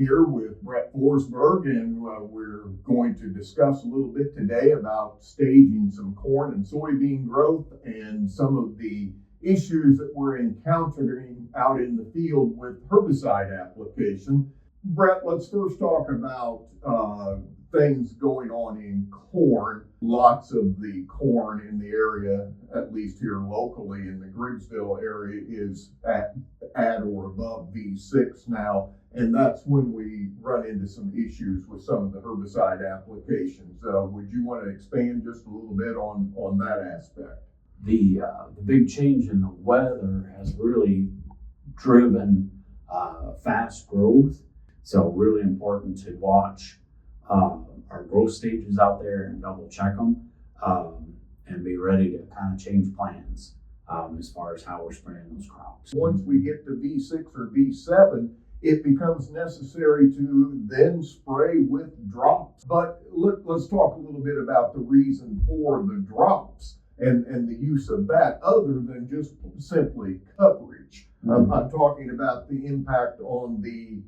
here with Brett Forsberg, and we're going to discuss a little bit today about staging some corn and soybean growth and some of the issues that we're encountering out in the field with herbicide application. Brett, let's first talk about things going on in corn. Lots of the corn in the area, at least here locally in the Griggsville area, is at or above V6 now, and that's when we run into some issues with some of the herbicide applications. Would you want to expand just a little bit on that aspect? The big change in the weather has really driven fast growth, so really important to watch our growth stages out there and double check them and be ready to kind of change plans as far as how we're spraying those crops. Once we get to V6 or V7, it becomes necessary to then spray with drops. But let's talk a little bit about the reason for the drops and the use of that, other than just simply coverage. Mm-hmm. I'm talking about the impact on the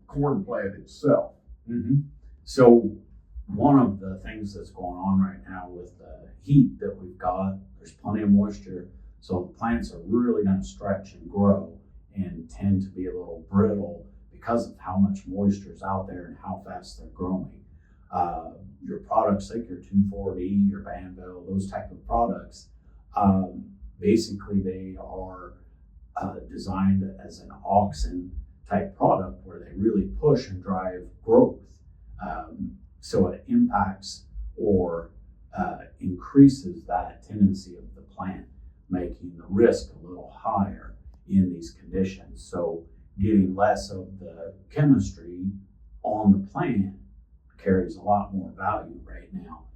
corn plant itself. Mm-hmm. So one of the things that's going on right now with the heat that we've got, there's plenty of moisture, so the plants are really going to stretch and grow and tend to be a little brittle because of how much moisture is out there and how fast they're growing. Your products like your 2,4-D, your Banville, those type of products, basically they are designed as an auxin type product where they really push and drive growth. So it impacts or increases that tendency of the plant, making the risk a little higher in these conditions. So getting less of the chemistry on the plant carries a lot more value right now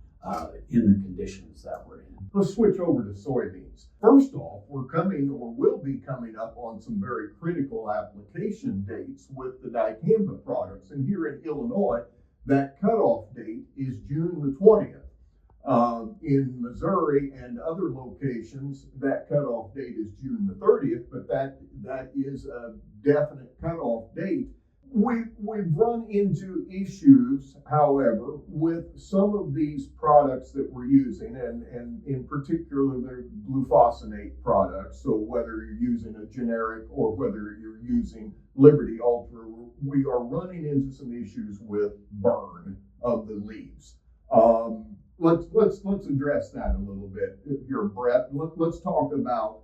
in the conditions that we're in. Let's switch over to soybeans. First off, we're coming or will be coming up on some very critical application dates with the dicamba products. And here in Illinois, that cutoff date is June the 20th. In Missouri and other locations, that cutoff date is June the 30th, but that is a definite cutoff date. We've run into issues, however, with some of these products that we're using, and in particular, they're glufosinate products. So whether you're using a generic or whether you're using Liberty Ultra, we are running into some issues with burn of the leaves. Let's address that a little bit here, Brett. Let's talk about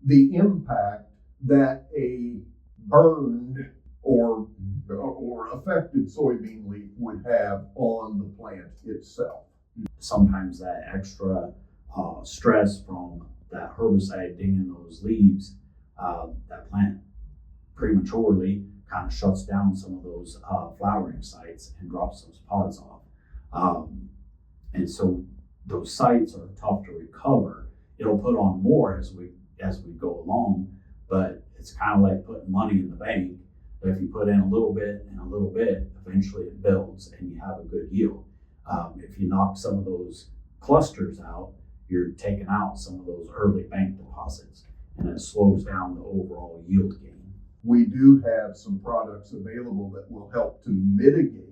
the impact that a burned or affected soybean leaf would have on the plant itself. Sometimes that extra stress from that herbicide dinging those leaves, that plant prematurely kind of shuts down some of those flowering sites and drops those pods off. And so those sites are tough to recover. It'll put on more as we go along, but it's kind of like putting money in the bank. If you put in a little bit and a little bit, eventually it builds and you have a good yield. If you knock some of those clusters out, you're taking out some of those early bank deposits, and it slows down the overall yield gain. We do have some products available that will help to mitigate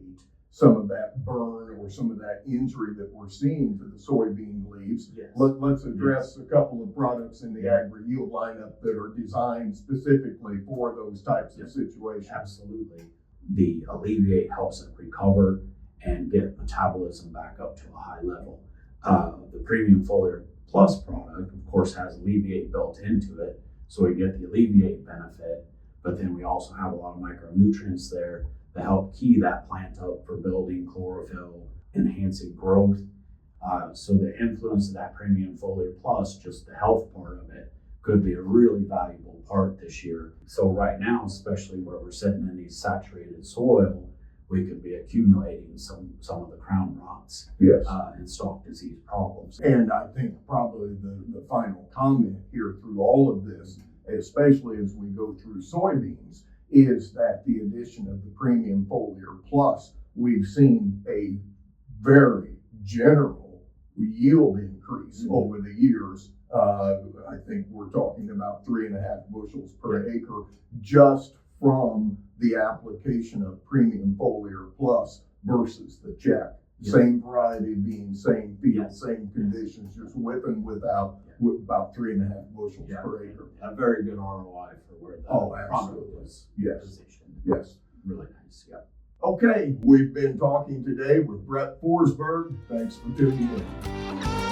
some of that burn or some of that injury that we're seeing to the soybean leaves. Yes. Let's address a couple of products in the Agri-Yield lineup that are designed specifically for those types of situations. Absolutely. The Alleviate helps it recover and get metabolism back up to a high level. The Premium Foliar Plus product, of course, has Alleviate built into it, so we get the Alleviate benefit, but then we also have a lot of micronutrients there to help key that plant up for building chlorophyll, enhancing growth. So the influence of that Premium Foliar Plus, just the health part of it, could be a really valuable part this year. So right now, especially where we're sitting in these saturated soil, we could be accumulating some of the crown rots. Yes. And stalk disease problems. And I think probably the final comment here through all of this, especially as we go through soybeans, is that the addition of the Premium Foliar Plus, we've seen a very general yield increase over the years. I think we're talking about 3.5 bushels per acre just from the application of premium foliar plus versus the check. Yeah. Same variety of beans, same field, Yeah. same conditions, just with and without, with about 3.5 bushels Yeah. per acre. A very good ROI for where the product Absolutely. was Yes. positioned. Yes. Really nice. Yeah. Okay, we've been talking today with Brett Forsberg. Thanks for tuning in.